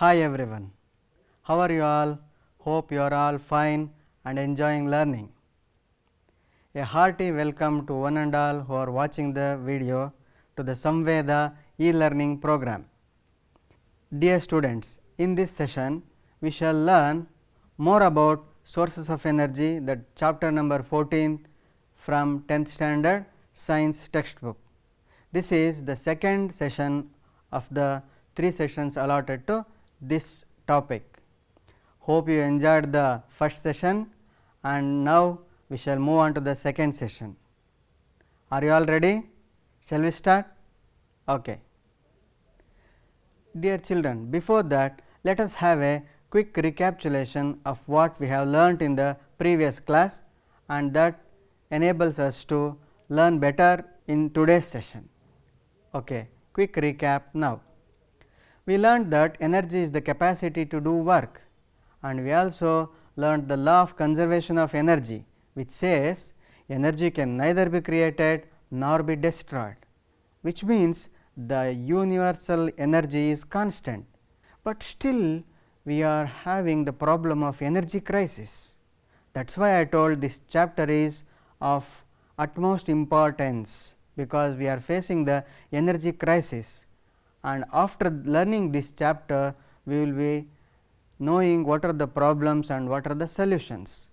Hi everyone, how are you all? Hope you are all fine and enjoying learning. A hearty welcome to one and all who are watching the video to the Samveda e-learning program. Dear students, in this session we shall learn more about sources of energy, that chapter number 14 from 10th standard science textbook. This is the second session of the 3 sessions allotted to this topic. Hope you enjoyed the first session and now we shall move on to the second session. Are you all ready? Shall we start? Okay. Dear children, before that let us have a quick recapitulation of what we have learnt in the previous class, and that enables us to learn better in today's session. Okay. Quick recap now. We learned that energy is the capacity to do work, and we also learned the law of conservation of energy, which says energy can neither be created nor be destroyed, which means the universal energy is constant, but still we are having the problem of energy crisis. That is why I told this chapter is of utmost importance, because we are facing the energy crisis, and after learning this chapter we will be knowing what are the problems and what are the solutions.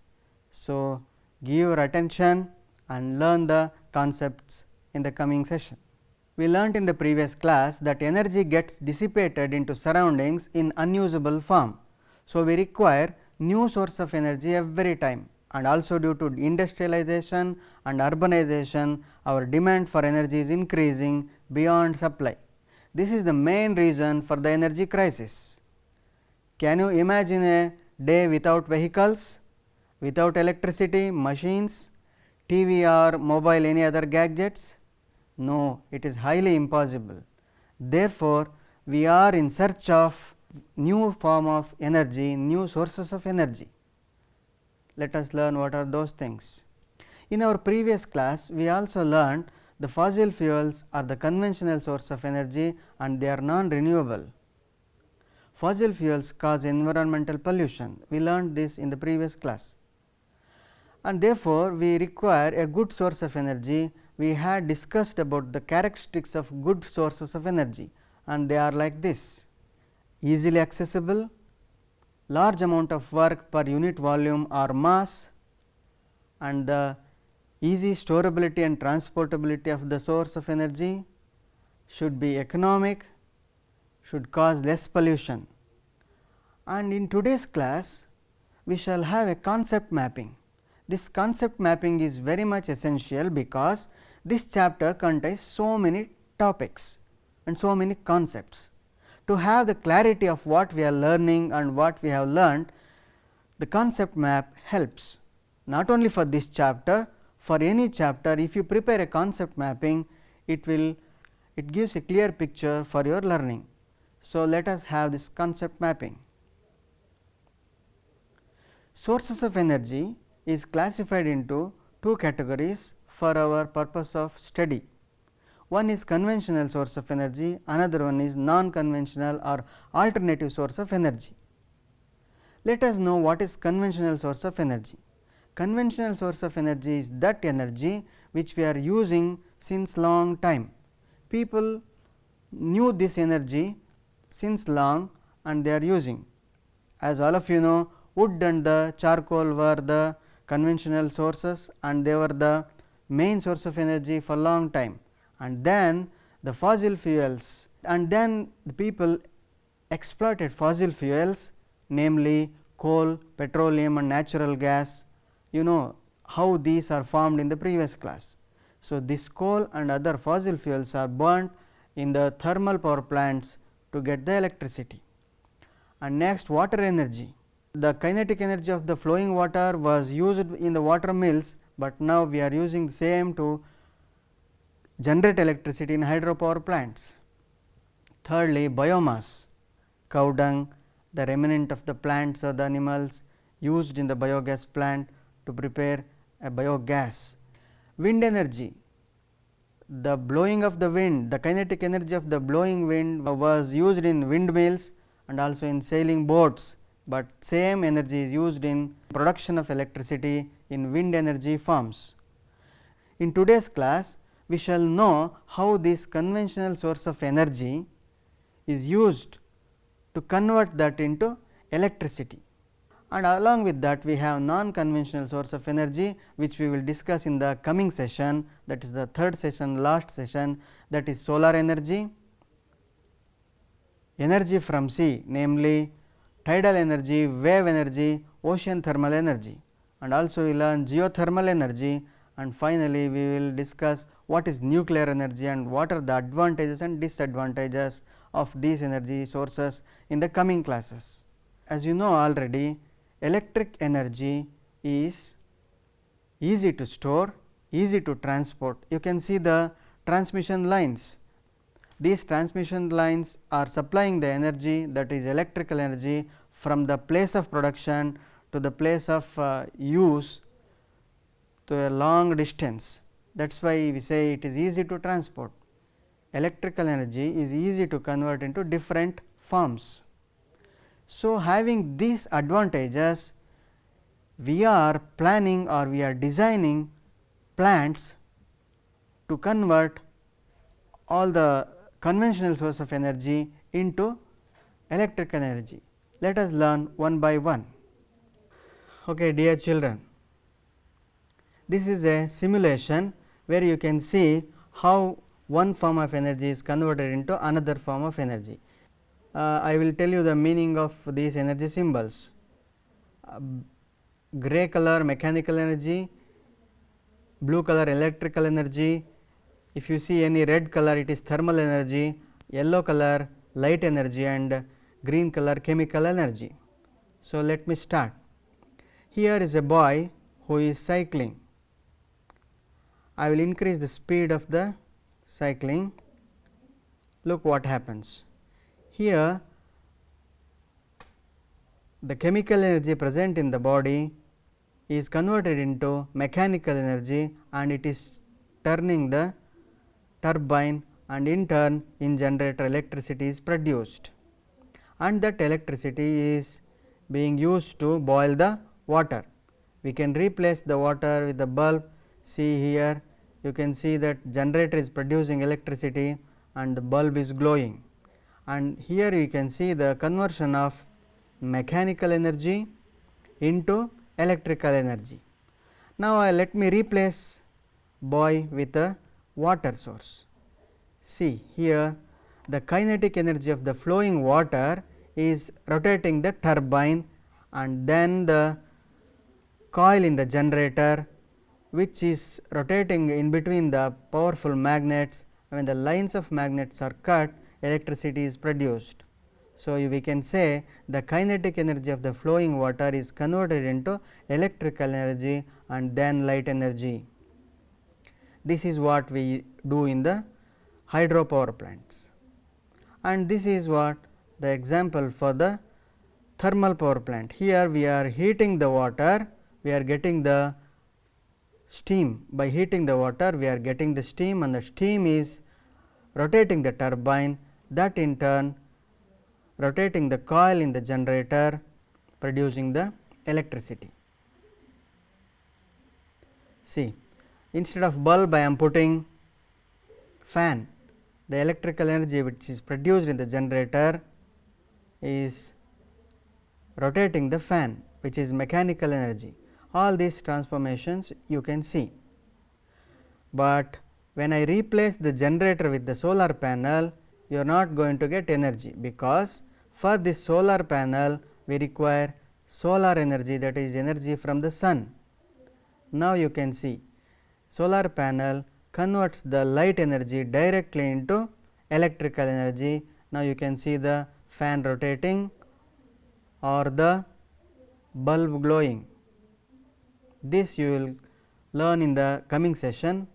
So, give your attention and learn the concepts in the coming session. We learnt in the previous class that energy gets dissipated into surroundings in unusable form. So, we require new source of energy every time, and also due to industrialization and urbanization our demand for energy is increasing beyond supply. This is the main reason for the energy crisis. Can you imagine a day without vehicles, without electricity, machines, TV or mobile, any other gadgets? No, it is highly impossible. Therefore, we are in search of new form of energy, new sources of energy. Let us learn what are those things. In our previous class, we also learned the fossil fuels are the conventional source of energy and they are non-renewable. Fossil fuels cause environmental pollution. We learned this in the previous class, and therefore, we require a good source of energy. We had discussed about the characteristics of good sources of energy, and they are like this: easily accessible, large amount of work per unit volume or mass, and the easy storability and transportability of the source of energy, should be economic, should cause less pollution. And in today's class we shall have a concept mapping. This concept mapping is very much essential, because this chapter contains so many topics and so many concepts. To have the clarity of what we are learning and what we have learned, the concept map helps not only for this chapter, for any chapter. If you prepare a concept mapping, it gives a clear picture for your learning. So, let us have this concept mapping. Sources of energy is classified into two categories for our purpose of study. One is conventional source of energy, another one is non-conventional or alternative source of energy. Let us know what is conventional source of energy. Conventional source of energy is that energy which we are using since long time. People knew this energy since long and they are using. As all of you know, wood and the charcoal were the conventional sources, and they were the main source of energy for long time, and then the fossil fuels, and then the people exploited fossil fuels, namely coal, petroleum and natural gas. You know how these are formed in the previous class. So, this coal and other fossil fuels are burnt in the thermal power plants to get the electricity. And next, water energy. The kinetic energy of the flowing water was used in the water mills, but now we are using the same to generate electricity in hydropower plants. Thirdly, biomass, cow dung, the remnant of the plants or the animals used in the biogas plant to prepare a biogas. Wind energy, the blowing of the wind, the kinetic energy of the blowing wind was used in windmills, and also in sailing boats, but same energy is used in production of electricity in wind energy farms. In today's class, we shall know how this conventional source of energy is used to convert that into electricity, and along with that we have non-conventional source of energy, which we will discuss in the coming session, that is the third session, last session, that is solar energy, energy from sea, namely tidal energy, wave energy, ocean thermal energy, and also we learn geothermal energy, and finally we will discuss what is nuclear energy and what are the advantages and disadvantages of these energy sources in the coming classes. As you know already, electric energy is easy to store, easy to transport. You can see the transmission lines. These transmission lines are supplying the energy, that is electrical energy, from the place of production to the place of use to a long distance. That is why we say it is easy to transport. Electrical energy is easy to convert into different forms. So, having these advantages, we are planning or we are designing plants to convert all the conventional source of energy into electrical energy. Let us learn one by one. Okay, dear children, this is a simulation where you can see how one form of energy is converted into another form of energy. I will tell you the meaning of these energy symbols. Gray color mechanical energy, blue color electrical energy. If you see any red color, it is thermal energy, yellow color light energy, and green color chemical energy. So, let me start. Here is a boy who is cycling. I will increase the speed of the cycling. Look what happens. Here the chemical energy present in the body is converted into mechanical energy, and it is turning the turbine, and in turn in generator electricity is produced, and that electricity is being used to boil the water. We can replace the water with the bulb. See here, you can see that generator is producing electricity and the bulb is glowing, and here you can see the conversion of mechanical energy into electrical energy. Now, let me replace boy with a water source. See here, the kinetic energy of the flowing water is rotating the turbine, and then the coil in the generator, which is rotating in between the powerful magnets. When the lines of magnets are cut, electricity is produced. So, we can say the kinetic energy of the flowing water is converted into electrical energy and then light energy. This is what we do in the hydropower plants, and this is what the example for the thermal power plant. Here we are heating the water, we are getting the steam. By heating the water, we are getting the steam, and the steam is rotating the turbine, that in turn rotating the coil in the generator, producing the electricity. See, instead of bulb I am putting fan. The electrical energy which is produced in the generator is rotating the fan, which is mechanical energy. All these transformations you can see, but when I replace the generator with the solar panel, you are not going to get energy, because for this solar panel we require solar energy, that is energy from the sun. Now, you can see solar panel converts the light energy directly into electrical energy. Now, you can see the fan rotating or the bulb glowing. This you will learn in the coming session.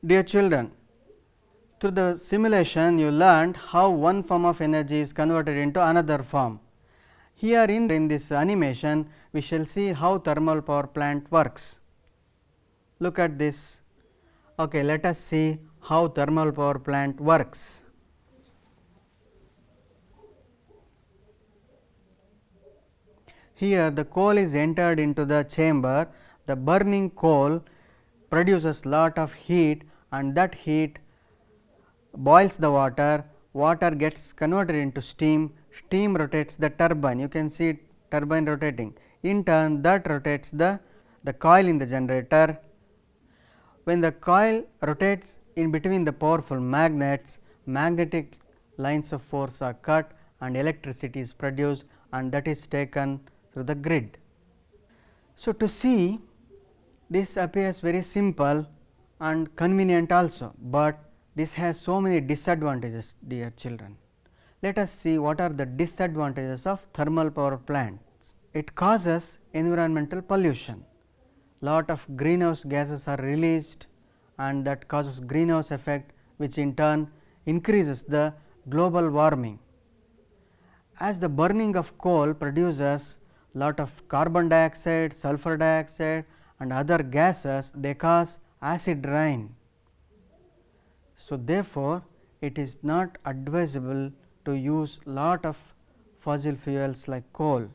Dear children, through the simulation you learned how one form of energy is converted into another form. Here in this animation we shall see how thermal power plant works. Look at this. Okay, let us see how thermal power plant works. Here the coal is entered into the chamber, the burning coal produces lot of heat and that heat boils the water, water gets converted into steam, steam rotates the turbine, you can see turbine rotating, in turn that rotates the coil in the generator. When the coil rotates in between the powerful magnets, magnetic lines of force are cut and electricity is produced and that is taken through the grid. So, to see this appears very simple and convenient also, but this has so many disadvantages, dear children. Let us see what are the disadvantages of thermal power plants. It causes environmental pollution, lot of greenhouse gases are released and that causes greenhouse effect, which in turn increases the global warming. As the burning of coal produces lot of carbon dioxide, sulfur dioxide and other gases, they cause acid rain. So, therefore, it is not advisable to use lot of fossil fuels like coal.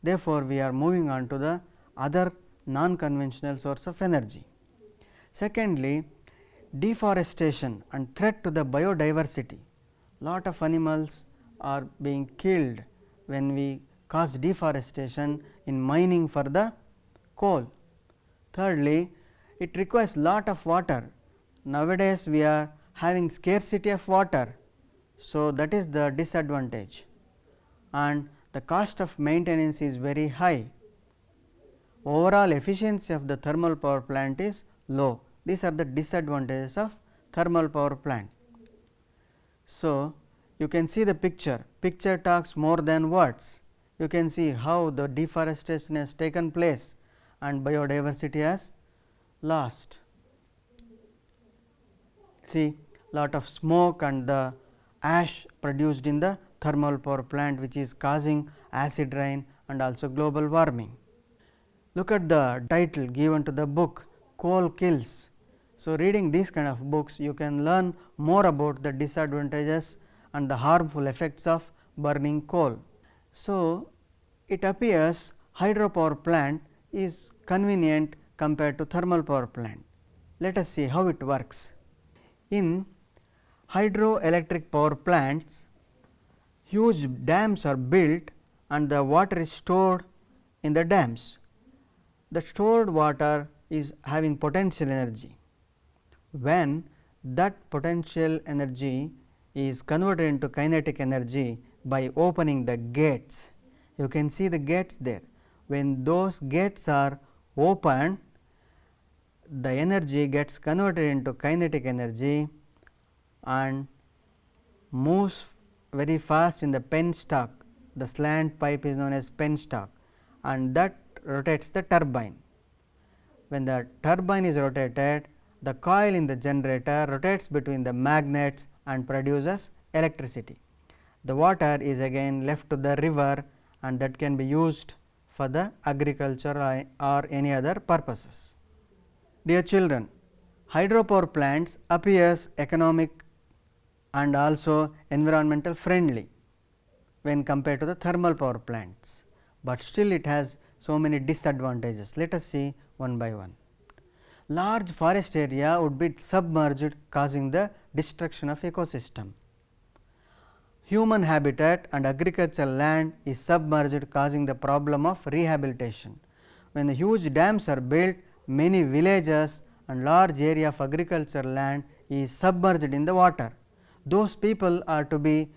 Therefore, we are moving on to the other non-conventional source of energy. Secondly, deforestation and threat to the biodiversity. Lot of animals are being killed when we cause deforestation in mining for the coal. Thirdly, it requires lot of water. Nowadays, we are having scarcity of water. So, that is the disadvantage and the cost of maintenance is very high. Overall efficiency of the thermal power plant is low. These are the disadvantages of thermal power plant. So, you can see the picture talks more than words. You can see how the deforestation has taken place and biodiversity has lost. See lot of smoke and the ash produced in the thermal power plant, which is causing acid rain and also global warming. Look at the title given to the book, Coal Kills. So, reading these kind of books, you can learn more about the disadvantages and the harmful effects of burning coal. So, it appears hydropower plant is convenient compared to thermal power plant. Let us see how it works. In hydroelectric power plants, huge dams are built and the water is stored in the dams. The stored water is having potential energy. When that potential energy is converted into kinetic energy by opening the gates, you can see the gates there. When those gates are opened, the energy gets converted into kinetic energy and moves very fast in the penstock. The slant pipe is known as penstock and that rotates the turbine. When the turbine is rotated, the coil in the generator rotates between the magnets and produces electricity. The water is again left to the river and that can be used for the agriculture or any other purposes. Dear children, hydropower plants appears economic and also environmental friendly when compared to the thermal power plants, but still it has so many disadvantages. Let us see one by one. Large forest area would be submerged, causing the destruction of ecosystem. Human habitat and agricultural land is submerged, causing the problem of rehabilitation. When the huge dams are built, many villages and large area of agricultural land is submerged in the water. Those people are to be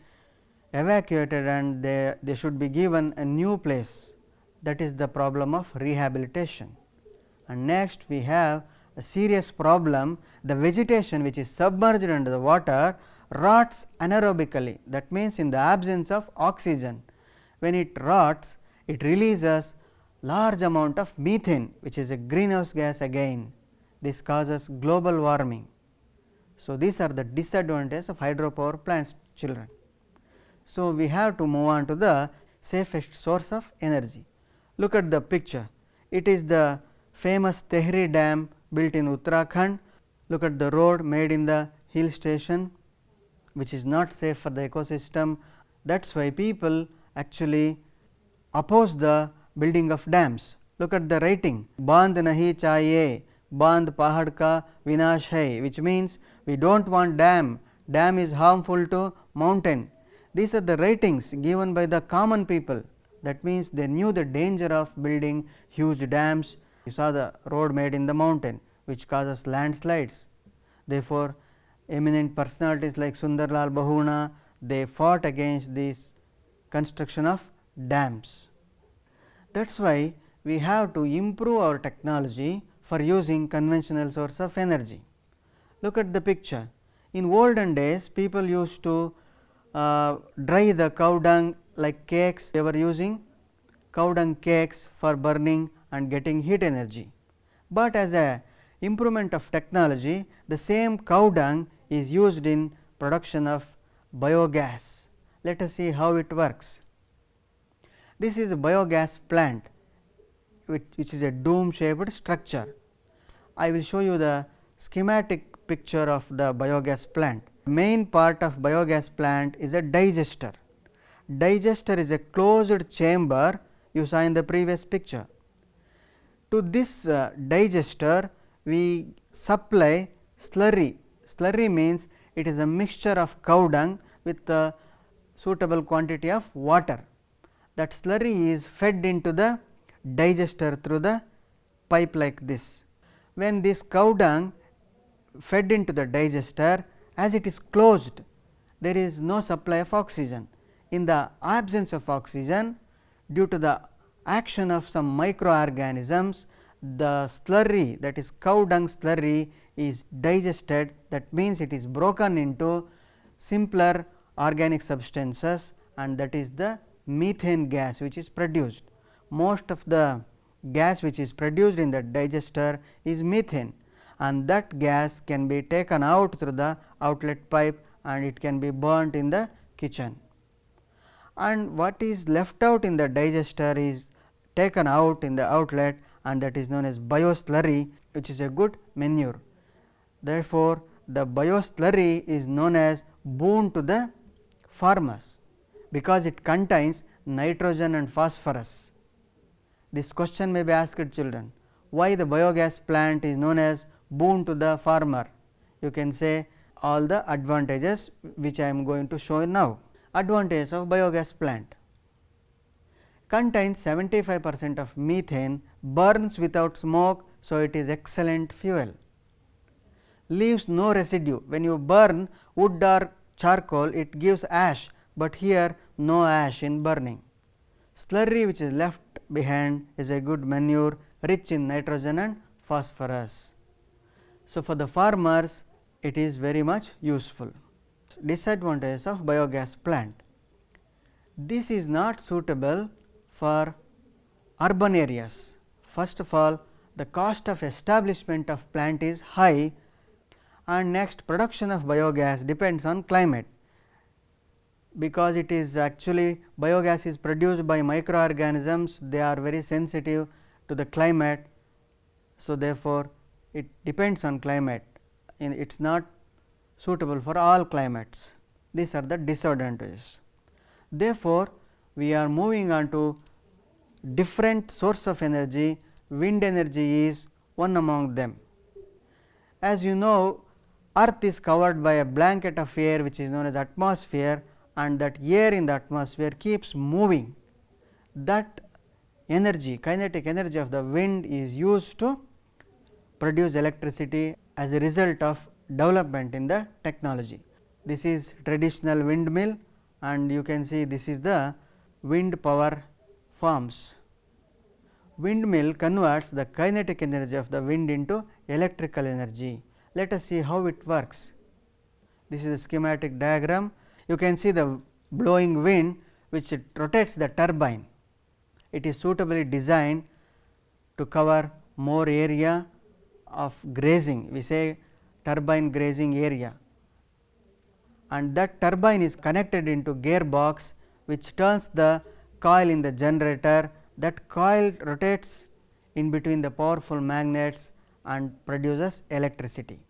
evacuated and they should be given a new place. That is the problem of rehabilitation. And next we have a serious problem, the vegetation which is submerged under the water rots anaerobically, that means in the absence of oxygen. When it rots, it releases large amount of methane, which is a greenhouse gas again. This causes global warming. So, these are the disadvantages of hydropower plants, children. So, we have to move on to the safest source of energy. Look at the picture, it is the famous Tehri dam built in Uttarakhand. Look at the road made in the hill station, which is not safe for the ecosystem. That is why people actually oppose the building of dams. Look at the writing, Bandh nahi chahiye, Bandh pahad ka vinash hai, which means we do not want dam, dam is harmful to mountain. These are the writings given by the common people. That means they knew the danger of building huge dams. You saw the road made in the mountain which causes landslides. Therefore, eminent personalities like Sundarlal Bahuna, they fought against this construction of dams. That is why we have to improve our technology for using conventional source of energy. Look at the picture. In olden days, people used to dry the cow dung like cakes. They were using cow dung cakes for burning and getting heat energy. But as a improvement of technology, the same cow dung is used in production of biogas. Let us see how it works. This is a biogas plant which is a dome shaped structure. I will show you the schematic picture of the biogas plant. Main part of biogas plant is a digester. Digester is a closed chamber you saw in the previous picture. To this digester we supply slurry. Slurry means it is a mixture of cow dung with a suitable quantity of water. That slurry is fed into the digester through the pipe like this. When this cow dung fed into the digester, as it is closed, there is no supply of oxygen. In the absence of oxygen, due to the action of some microorganisms, the slurry, that is cow dung slurry, is digested. That means it is broken into simpler organic substances, and that is the methane gas which is produced. Most of the gas which is produced in the digester is methane, and that gas can be taken out through the outlet pipe and it can be burnt in the kitchen. And what is left out in the digester is taken out in the outlet, and that is known as bioslurry, which is a good manure. Therefore, the bioslurry is known as boon to the farmers because it contains nitrogen and phosphorus. This question may be asked children, why the biogas plant is known as boon to the farmer? You can say all the advantages which I am going to show now. Advantages of biogas plant: contains 75% of methane, burns without smoke, so it is excellent fuel. Leaves no residue. When you burn wood or charcoal, it gives ash, but here no ash in burning. Slurry which is left behind is a good manure rich in nitrogen and phosphorus. So, for the farmers it is very much useful. Disadvantages of biogas plant: this is not suitable for urban areas. First of all, the cost of establishment of plant is high, and next, production of biogas depends on climate, because it is actually biogas is produced by microorganisms. They are very sensitive to the climate. So, therefore, it depends on climate, and it is not suitable for all climates. These are the disadvantages. Therefore, we are moving on to different source of energy. Wind energy is one among them. As you know, earth is covered by a blanket of air which is known as atmosphere, and that air in the atmosphere keeps moving. That energy, kinetic energy of the wind, is used to produce electricity as a result of development in the technology. This is traditional windmill, and you can see this is the wind power farms. Windmill converts the kinetic energy of the wind into electrical energy. Let us see how it works. This is a schematic diagram. You can see the blowing wind which it rotates the turbine. It is suitably designed to cover more area of grazing. We say turbine grazing area, and that turbine is connected into gearbox which turns the coil in the generator. That coil rotates in between the powerful magnets and produces electricity.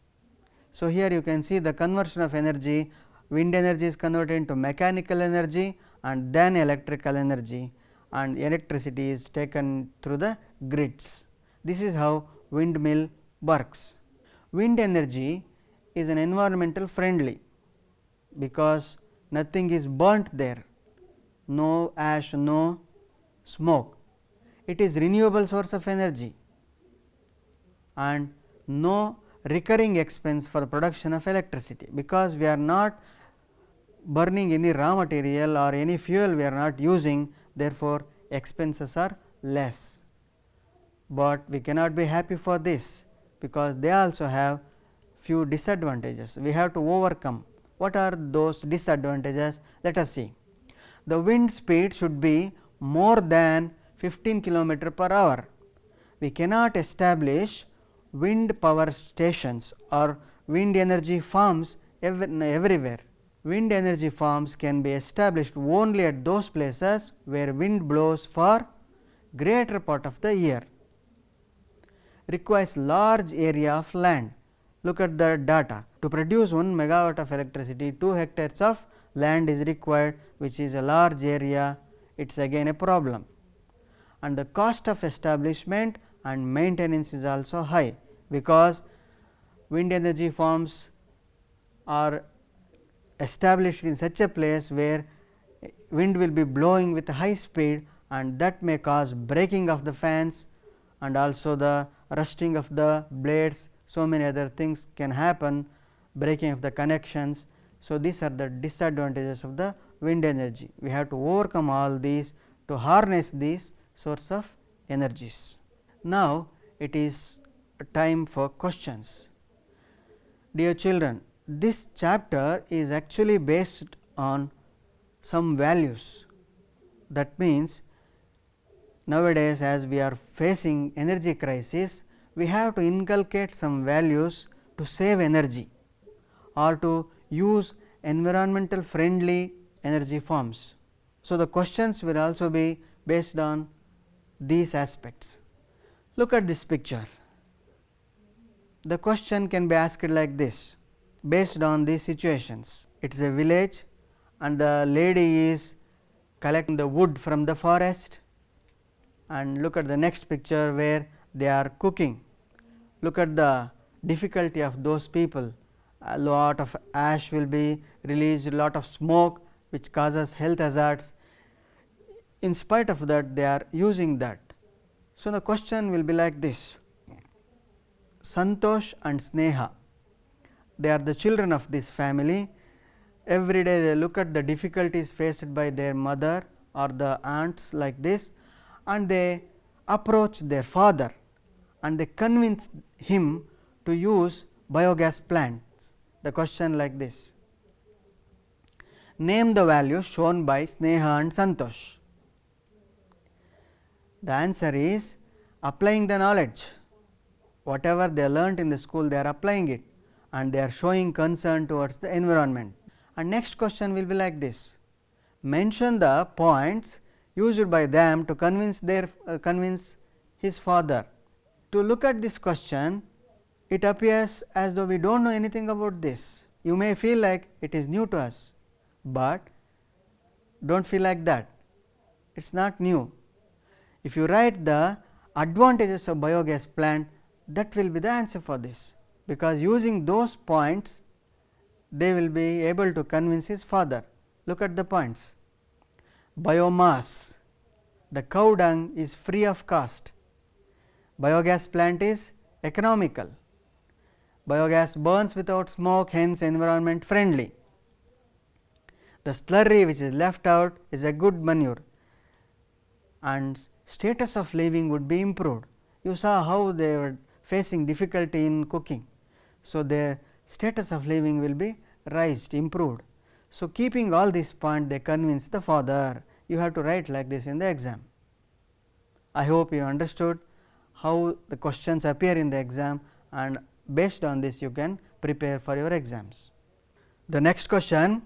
So, here you can see the conversion of energy. Wind energy is converted into mechanical energy and then electrical energy, and electricity is taken through the grids. This is how windmill works. Wind energy is an environmental friendly because nothing is burnt there, no ash, no smoke. It is renewable source of energy and no recurring expense for the production of electricity, because we are not burning any raw material or any fuel we are not using, therefore, expenses are less. But we cannot be happy for this, because they also have few disadvantages we have to overcome. What are those disadvantages? Let us see. The wind speed should be more than 15 km per hour. We cannot establish wind power stations or wind energy farms everywhere. Wind energy farms can be established only at those places where wind blows for greater part of the year. Requires large area of land. Look at the data. To produce 1 megawatt of electricity, 2 hectares of land is required, which is a large area. It is again a problem. And the cost of establishment and maintenance is also high, because wind energy farms are established in such a place where wind will be blowing with high speed, and that may cause breaking of the fans and also the rusting of the blades. So many other things can happen, breaking of the connections. So, these are the disadvantages of the wind energy. We have to overcome all these to harness these source of energies. Now, it is time for questions. Dear children, this chapter is actually based on some values. That means, nowadays as we are facing energy crisis, we have to inculcate some values to save energy or to use environmental friendly energy forms. So, the questions will also be based on these aspects. Look at this picture. The question can be asked like this based on these situations. It is a village and the lady is collecting the wood from the forest, and look at the next picture where they are cooking. Look at the difficulty of those people. A lot of ash will be released, a lot of smoke which causes health hazards. In spite of that, they are using that. So, the question will be like this: Santosh and Sneha, they are the children of this family. Every day they look at the difficulties faced by their mother or the aunts like this, and they approach their father and they convince him to use biogas plants. The question like this: name the values shown by Sneha and Santosh. The answer is applying the knowledge. Whatever they learnt in the school, they are applying it and they are showing concern towards the environment. And next question will be like this: mention the points used by them to convince his father. To look at this question, it appears as though we do not know anything about this. You may feel like it is new to us, but do not feel like that. It is not new. If you write the advantages of biogas plant, that will be the answer for this, because using those points they will be able to convince his father. Look at the points. Biomass, the cow dung is free of cost. Biogas plant is economical. Biogas burns without smoke, hence environment friendly. The slurry which is left out is a good manure, and status of living would be improved. You saw how they were facing difficulty in cooking. So, their status of living will be raised, improved. So, keeping all these points, they convince the father. You have to write like this in the exam. I hope you understood how the questions appear in the exam, and based on this you can prepare for your exams. The next question: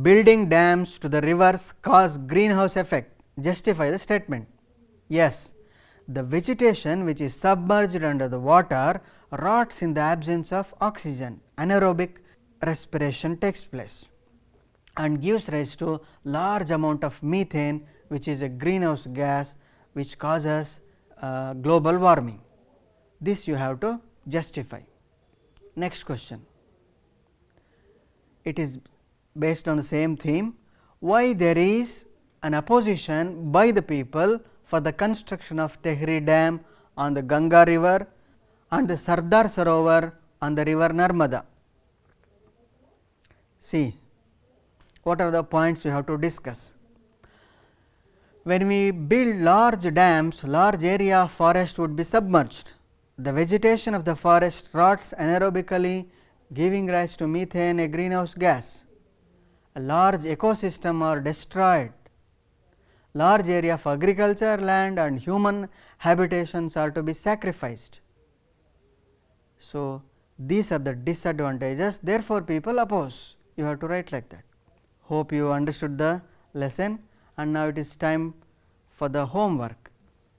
building dams to the rivers cause greenhouse effect. Justify the statement. Yes, the vegetation which is submerged under the water rots in the absence of oxygen. Anaerobic respiration takes place. and gives rise to large amount of methane, which is a greenhouse gas which causes global warming. This you have to justify. Next question, it is based on the same theme. Why there is an opposition by the people for the construction of Tehri Dam on the Ganga river and the Sardar Sarovar on the river Narmada? See, what are the points you have to discuss? When we build large dams, large area of forest would be submerged. The vegetation of the forest rots anaerobically, giving rise to methane, a greenhouse gas. A large ecosystem are destroyed. Large area of agriculture land and human habitations are to be sacrificed. So, these are the disadvantages, therefore, people oppose. You have to write like that. Hope you understood the lesson, and now it is time for the homework.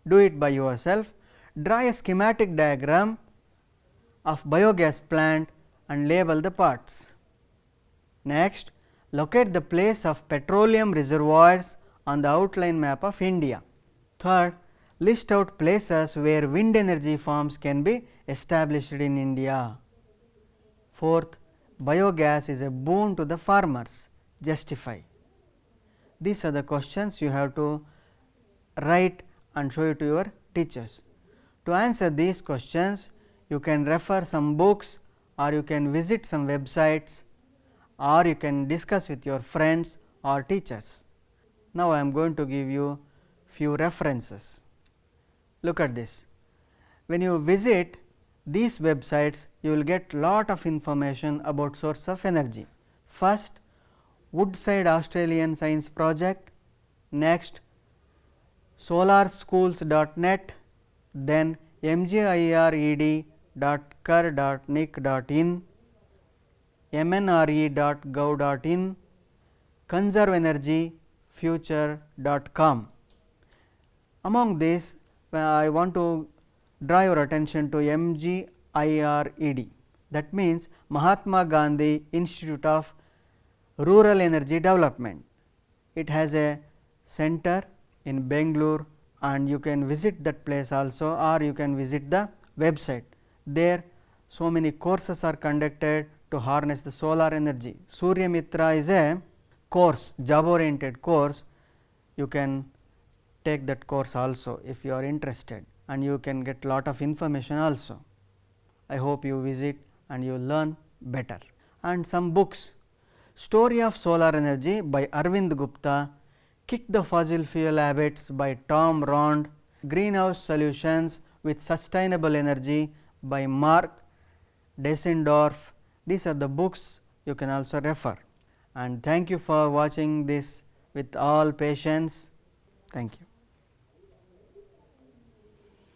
Do it by yourself. Draw a schematic diagram of biogas plant and label the parts. Next, locate the place of petroleum reservoirs on the outline map of India. Third, list out places where wind energy farms can be established in India. Fourth, biogas is a boon to the farmers. Justify. These are the questions you have to write and show it to your teachers. To answer these questions, you can refer some books, or you can visit some websites, or you can discuss with your friends or teachers. Now, I am going to give you few references. Look at this. When you visit these websites, you will get lot of information about source of energy. First, Woodside Australian Science Project, next solarschools.net, then mgired.ker.nic.in, mnre.gov.in, conservenergyfuture.com. Among these, I want to draw your attention to MGIRED, that means Mahatma Gandhi Institute of Rural Energy Development. It has a center in Bangalore, and you can visit that place also, or you can visit the website. There so many courses are conducted to harness the solar energy. Surya Mitra is a course, job oriented course. You can take that course also if you are interested, and you can get lot of information also. I hope you visit and you learn better. And some books, Story of Solar Energy by Arvind Gupta, Kick the Fossil Fuel Habits by Tom Rond, Greenhouse Solutions with Sustainable Energy by Mark Deisendorf. These are the books you can also refer. And thank you for watching this with all patience. Thank you.